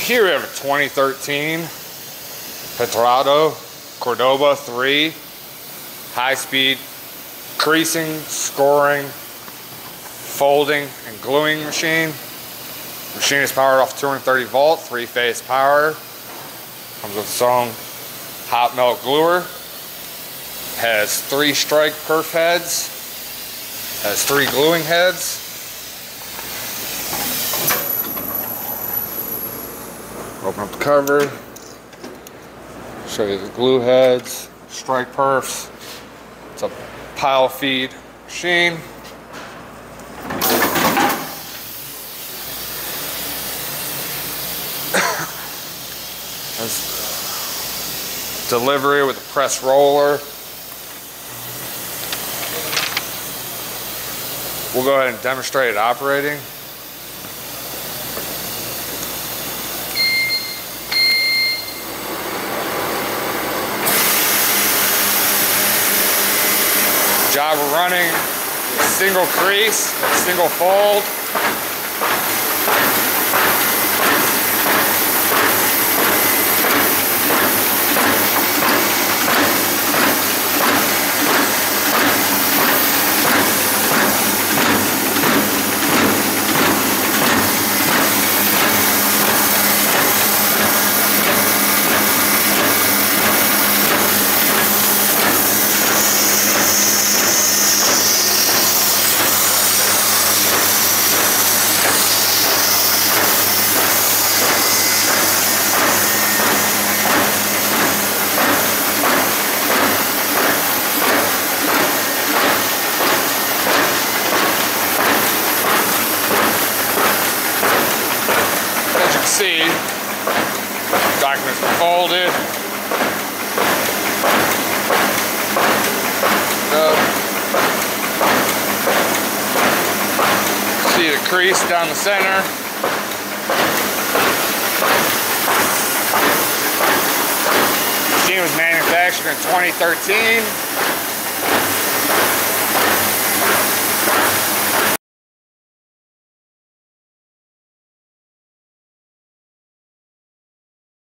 Here we have a 2013 Petratto Cordoba 3 high-speed creasing, scoring, folding, and gluing machine. The machine is powered off 230 volt, 3-phase power. Comes with its own hot melt gluer. Has 3 strike perf heads. Has 3 gluing heads. Open up the cover. Show you the glue heads, strike perfs. It's a pile feed machine. Has delivery with a press roller. We'll go ahead and demonstrate it operating. Job of running a single crease, a single fold. See, documents are folded. See the crease down the center. Machine was manufactured in 2013.